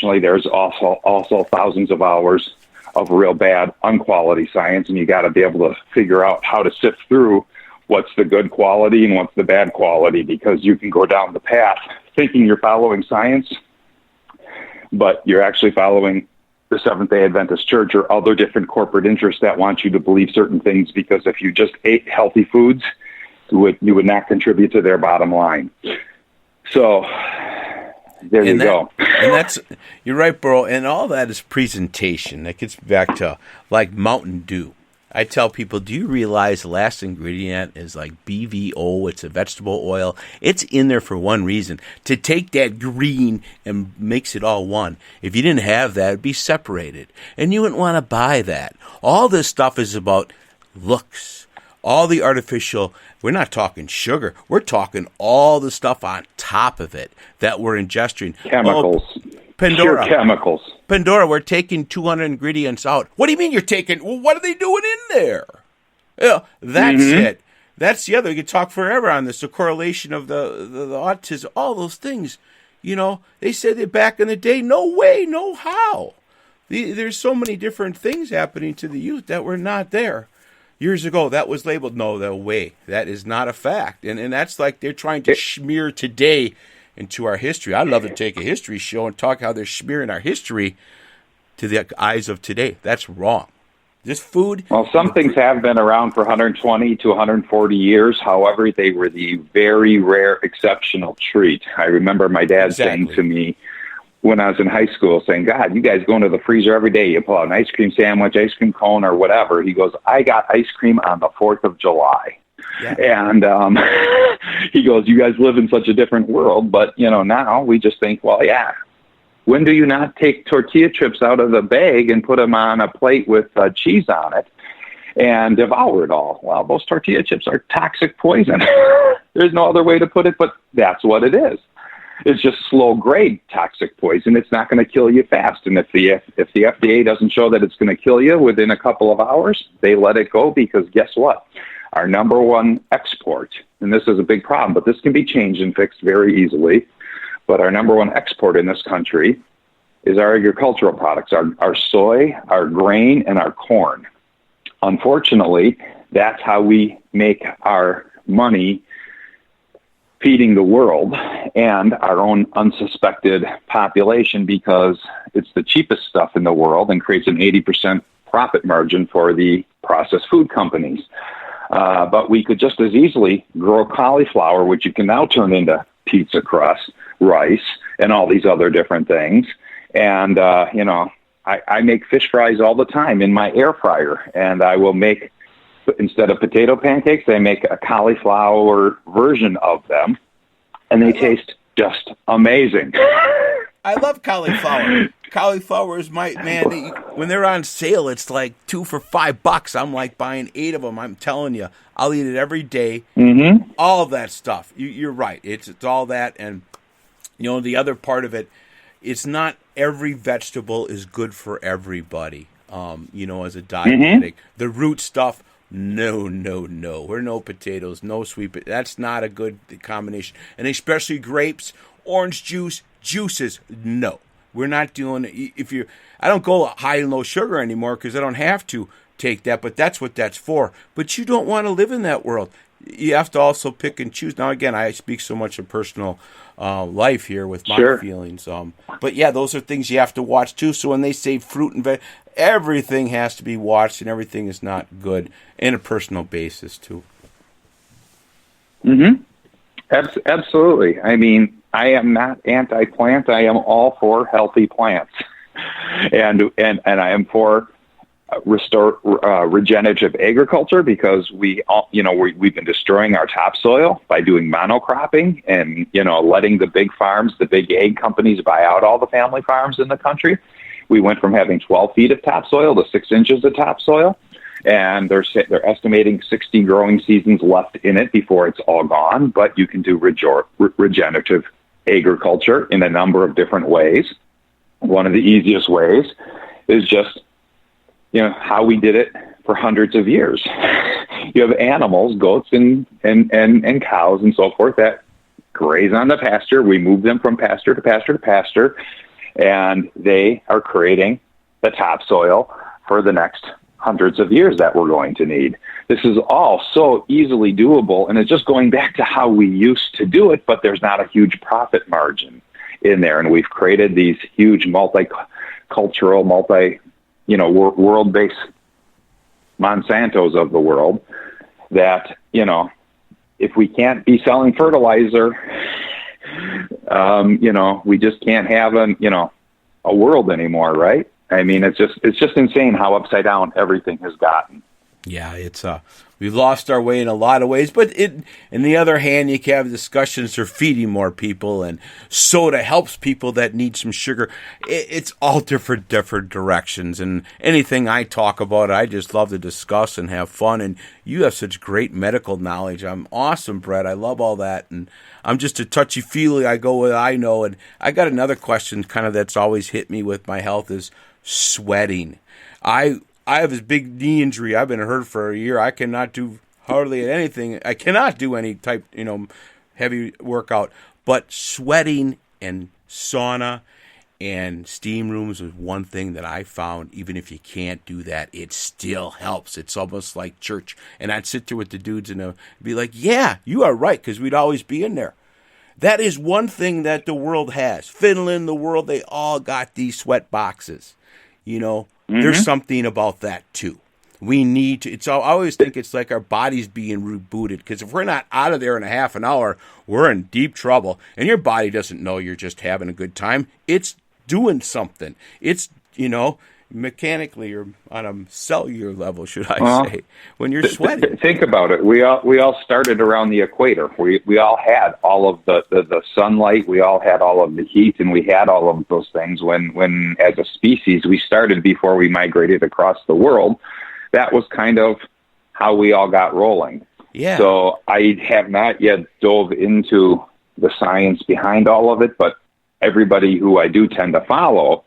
unfortunately, there's also thousands of hours of real bad, unquality science, and you got to be able to figure out how to sift through what's the good quality and what's the bad quality, because you can go down the path thinking you're following science, but you're actually following the Seventh-day Adventist Church or other different corporate interests that want you to believe certain things, because if you just ate healthy foods, you would not contribute to their bottom line. So there you go. And that's, you're right, Burl, and all that is presentation. That gets back to like Mountain Dew. I tell people, do you realize the last ingredient is like BVO? It's a vegetable oil. It's in there for one reason, to take that green and mix it all one. If you didn't have that, it'd be separated. And you wouldn't want to buy that. All this stuff is about looks. All the artificial, we're not talking sugar. We're talking all the stuff on top of it that we're ingesting. Chemicals. Pandora. Pure chemicals. Pandora, we're taking 200 ingredients out. What do you mean you're taking? Well, what are they doing in there? Yeah, that's it. That's the other. We could talk forever on this. The correlation of the autism, all those things. You know, they said that back in the day, no way, no how. There's so many different things happening to the youth that were not there. Years ago, that was labeled, no way. That is not a fact. And that's like they're trying to smear today into our history. I'd love to take a history show and talk how they're smearing our history to the eyes of today. That's wrong. This food... Well, some things have been around for 120 to 140 years. However, they were the very rare, exceptional treat. I remember my dad saying to me when I was in high school, saying, God, you guys go into the freezer every day. You pull out an ice cream sandwich, ice cream cone, or whatever. He goes, I got ice cream on the 4th of July. Yeah. And he goes, you guys live in such a different world. But, you know, now we just think, well, yeah, when do you not take tortilla chips out of the bag and put them on a plate with cheese on it and devour it all? Well, those tortilla chips are toxic poison. There's no other way to put it, but that's what it is. It's just slow-grade toxic poison. It's not going to kill you fast. And if the FDA doesn't show that it's going to kill you within a couple of hours, they let it go, because guess what? Our number one export, and this is a big problem, but this can be changed and fixed very easily, but our number one export in this country is our agricultural products, our soy, our grain, and our corn. Unfortunately, that's how we make our money feeding the world and our own unsuspected population, because it's the cheapest stuff in the world and creates an 80% profit margin for the processed food companies. But we could just as easily grow cauliflower, which you can now turn into pizza crust, rice, and all these other different things. And, you know, I make fish fries all the time in my air fryer, and I will make, instead of potato pancakes, I make a cauliflower version of them, and they taste just amazing. I love cauliflower. Cauliflower is when they're on sale, it's like 2 for $5. I'm like buying 8 of them. I'm telling you, I'll eat it every day. Mm-hmm. All of that stuff. You're right. It's all that. And, you know, the other part of it, it's not every vegetable is good for everybody. You know, as a diabetic, the root stuff, no. We're no potatoes, no sweet. That's not a good combination. And especially grapes, orange juice, juices, no. We're not doing it. I don't go high and low sugar anymore because I don't have to take that, but that's what that's for. But you don't want to live in that world. You have to also pick and choose. Now, again, I speak so much of personal life here with my feelings. But yeah, those are things you have to watch too. So when they say fruit and veg, everything has to be watched, and everything is not good in a personal basis too. Mm-hmm. Absolutely. I mean, I am not anti-plant. I am all for healthy plants, and I am for regenerative agriculture, because we've been destroying our topsoil by doing monocropping and, you know, letting the big farms, the big egg companies buy out all the family farms in the country. We went from having 12 feet of topsoil to 6 inches of topsoil. And they're estimating 60 growing seasons left in it before it's all gone. But you can do regenerative agriculture in a number of different ways. One of the easiest ways is just, you know, how we did it for hundreds of years. You have animals, goats and cows and so forth, that graze on the pasture. We move them from pasture to pasture to pasture. And they are creating the topsoil for the next hundreds of years that we're going to need. This is all so easily doable, and it's just going back to how we used to do it, but there's not a huge profit margin in there. And we've created these huge multicultural, world-based Monsantos of the world that, if we can't be selling fertilizer, we just can't have a world anymore, right? I mean, it's just insane how upside down everything has gotten. Yeah, it's we've lost our way in a lot of ways, but in the other hand, you can have discussions for feeding more people, and soda helps people that need some sugar. It's all different directions, and anything I talk about, I just love to discuss and have fun, and you have such great medical knowledge. I'm awesome, Brett. I love all that, and I'm just a touchy-feely. I go with I know, and I got another question kind of that's always hit me with my health is sweating. I have this big knee injury. I've been hurt for a year. I cannot do hardly anything. I cannot do any type, heavy workout. But sweating and sauna and steam rooms is one thing that I found. Even if you can't do that, it still helps. It's almost like church. And I'd sit there with the dudes and be like, yeah, you are right, because we'd always be in there. That is one thing that the world has. Finland, the world, they all got these sweat boxes. There's something about that too. We need to. I always think it's like our body's being rebooted, because if we're not out of there in a half an hour, we're in deep trouble. And your body doesn't know you're just having a good time. It's doing something. It's mechanically or on a cellular level, should I say, when you're sweating. Think about it. We all started around the equator. We all had all of the sunlight. We all had all of the heat, and we had all of those things when as a species we started before we migrated across the world. That was kind of how we all got rolling. Yeah. So I have not yet dove into the science behind all of it, but everybody who I do tend to follow,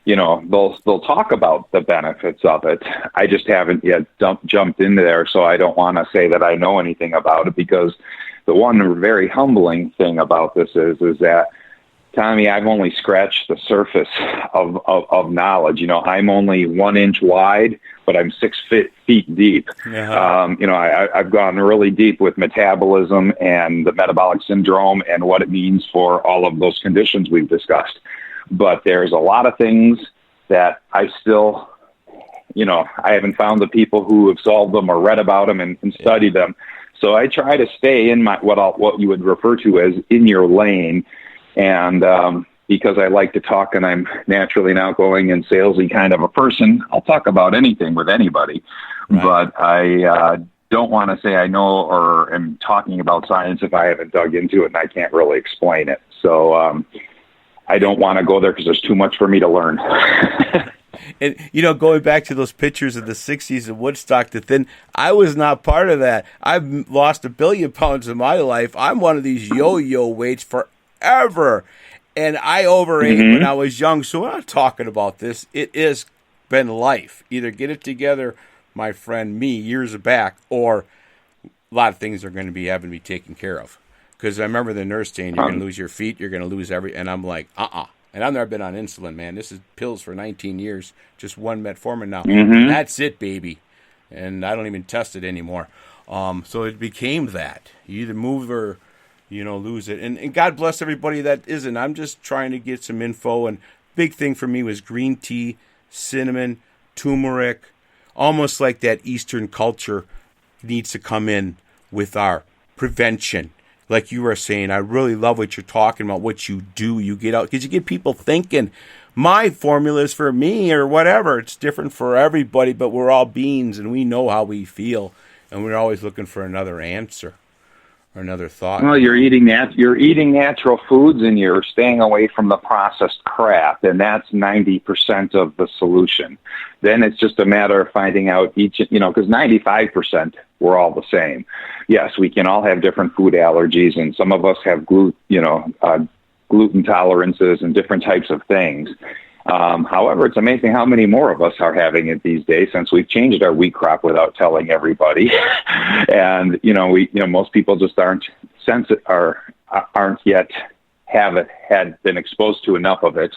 they'll talk about the benefits of it. I just haven't yet jumped into there, so I don't want to say that I know anything about it, because the one very humbling thing about this is that, Tommy, I've only scratched the surface of knowledge. I'm only 1 inch wide, but I'm 6 feet deep. Uh-huh. I've gone really deep with metabolism and the metabolic syndrome and what it means for all of those conditions we've discussed. But there's a lot of things that I still, I haven't found the people who have solved them or read about them and studied them. So I try to stay in what you would refer to as in your lane. And because I like to talk, and I'm naturally an outgoing and salesy kind of a person, I'll talk about anything with anybody. Right. But I don't want to say I know or am talking about science if I haven't dug into it and I can't really explain it. So I don't want to go there because there's too much for me to learn. And, going back to those pictures of the 60s of Woodstock, I was not part of that. I've lost 1 billion pounds in my life. I'm one of these yo-yo weights forever. And I overate when I was young. So we're not talking about this. It has been life. Either get it together, my friend, me, years back, or a lot of things are going to be having to be taken care of. Because I remember the nurse saying, you're going to lose your feet, you're going to lose and I'm like, And I've never been on insulin, man. This is pills for 19 years, just one metformin now. And that's it, baby. And I don't even test it anymore. So it became that. You either move or, lose it. And God bless everybody that isn't. I'm just trying to get some info. And big thing for me was green tea, cinnamon, turmeric, almost like that Eastern culture needs to come in with our prevention. Like you were saying, I really love what you're talking about, what you do. You get out, because you get people thinking, my formula is for me or whatever. It's different for everybody, but we're all beings and we know how we feel. And we're always looking for another answer or another thought. Well, you're eating natural foods and you're staying away from the processed crap. And that's 90% of the solution. Then it's just a matter of finding out because 95%, we're all the same. Yes, we can all have different food allergies, and some of us have gluten tolerances and different types of things. However, it's amazing how many more of us are having it these days since we've changed our wheat crop without telling everybody. And most people just aren't yet had been exposed to enough of it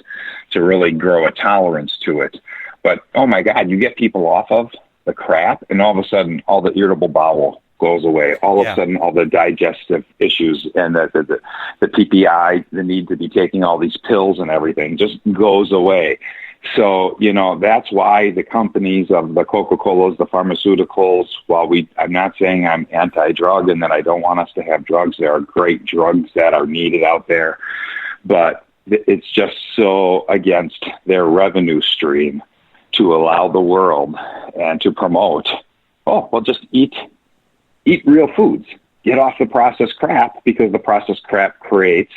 to really grow a tolerance to it. But, oh my God, you get people off of the crap and all of a sudden all the irritable bowel goes away. All of a sudden all the digestive issues and the PPI, the need to be taking all these pills and everything just goes away. So, that's why the companies of the Coca-Colas, the pharmaceuticals, I'm not saying I'm anti-drug and that I don't want us to have drugs. There are great drugs that are needed out there, but it's just so against their revenue stream to allow the world and to promote, just eat real foods. Get off the processed crap, because the processed crap creates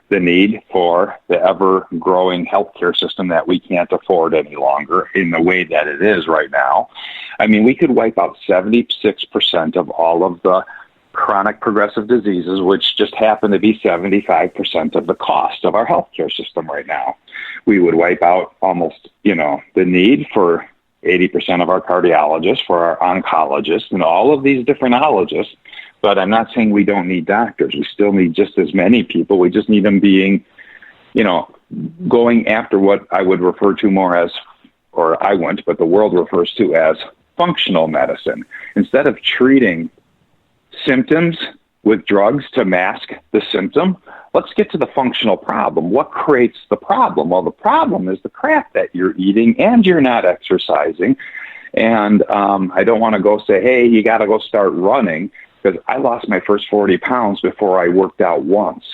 the need for the ever-growing healthcare system that we can't afford any longer in the way that it is right now. I mean, we could wipe out 76% of all of the chronic progressive diseases, which just happen to be 75% of the cost of our healthcare system right now. We would wipe out almost, the need for 80% of our cardiologists, for our oncologists, and all of these different ologists. But I'm not saying we don't need doctors. We still need just as many people. We just need them being, going after what I would refer to more as, or I wouldn't, but the world refers to as functional medicine. Instead of treating symptoms with drugs to mask the symptom, let's get to the functional problem. What creates the problem? Well, the problem is the crap that you're eating and you're not exercising. And I don't want to go say, hey, you got to go start running, because I lost my first 40 pounds before I worked out once,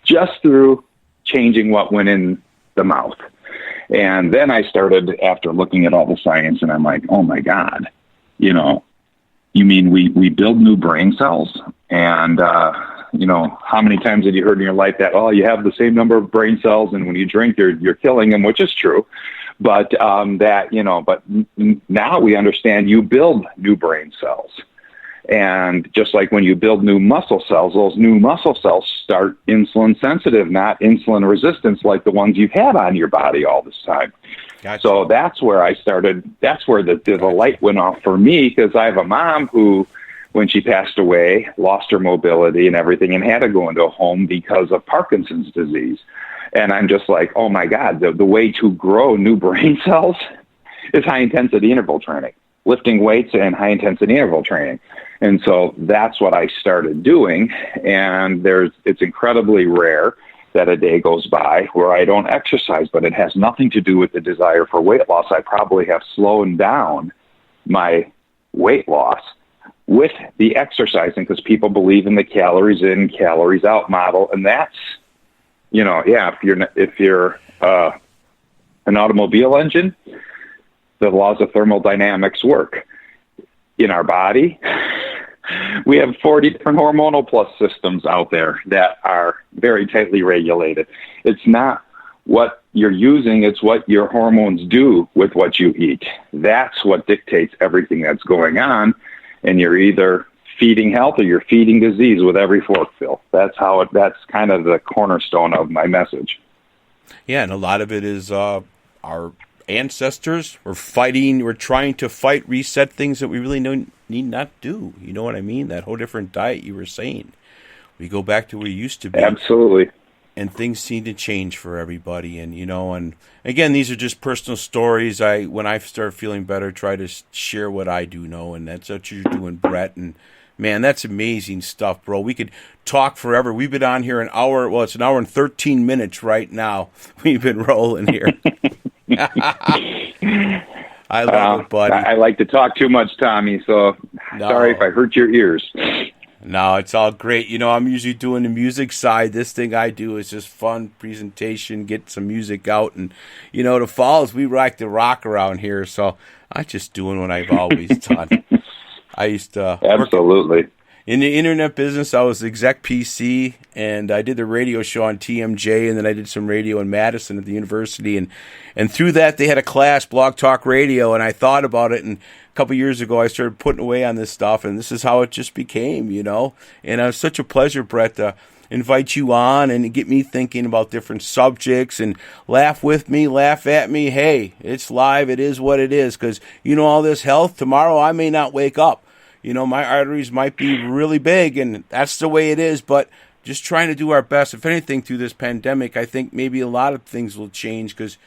just through changing what went in the mouth. And then I started, after looking at all the science, and I'm like, oh my God, you mean we build new brain cells? And, how many times have you heard in your life that, you have the same number of brain cells, and when you drink, you're killing them, which is true. But but now we understand you build new brain cells. And just like when you build new muscle cells, those new muscle cells start insulin sensitive, not insulin resistance like the ones you've had on your body all this time. Gotcha. So that's where I started. That's where the light went off for me, because I have a mom who, when she passed away, lost her mobility and everything and had to go into a home because of Parkinson's disease. And I'm just like, oh my God, the way to grow new brain cells is high-intensity interval training, lifting weights and high-intensity interval training. And so that's what I started doing. And it's incredibly rare that a day goes by where I don't exercise, but it has nothing to do with the desire for weight loss. I probably have slowed down my weight loss with the exercising, because people believe in the calories in, calories out model. And that's, if you're an automobile engine, the laws of thermodynamics work. In our body, we have 40 different hormonal plus systems out there that are very tightly regulated. It's not what you're using, it's what your hormones do with what you eat. That's what dictates everything that's going on, and you're either feeding health or you're feeding disease with every forkful. That's kind of the cornerstone of my message. Yeah, and a lot of it is our ancestors were trying to fight, reset things that we really need not do. You know what I mean? That whole different diet you were saying. We go back to where we used to be. Absolutely. And things seem to change for everybody. And, and again, these are just personal stories. When I start feeling better, try to share what I do know. And that's what you're doing, Brett. And man, that's amazing stuff, bro. We could talk forever. We've been on here an hour. Well, it's an hour and 13 minutes right now. We've been rolling here. I love it, buddy. I like to talk too much, Tommy, so sorry if I hurt your ears. No, it's all great. I'm usually doing the music side. This thing I do is just fun presentation, get some music out. And, the Falls, we like to rock around here, so I'm just doing what I've always done. I used to Absolutely. In the internet business, I was exec PC, and I did the radio show on TMJ, and then I did some radio in Madison at the university. And through that, they had a class, Blog Talk Radio, and I thought about it. And a couple years ago, I started putting away on this stuff, and this is how it just became, And it was such a pleasure, Brett, to invite you on and get me thinking about different subjects and laugh with me, laugh at me. Hey, it's live. It is what it is, because, all this health, tomorrow I may not wake up. My arteries might be really big, and that's the way it is. But just trying to do our best. If anything, through this pandemic, I think maybe a lot of things will change because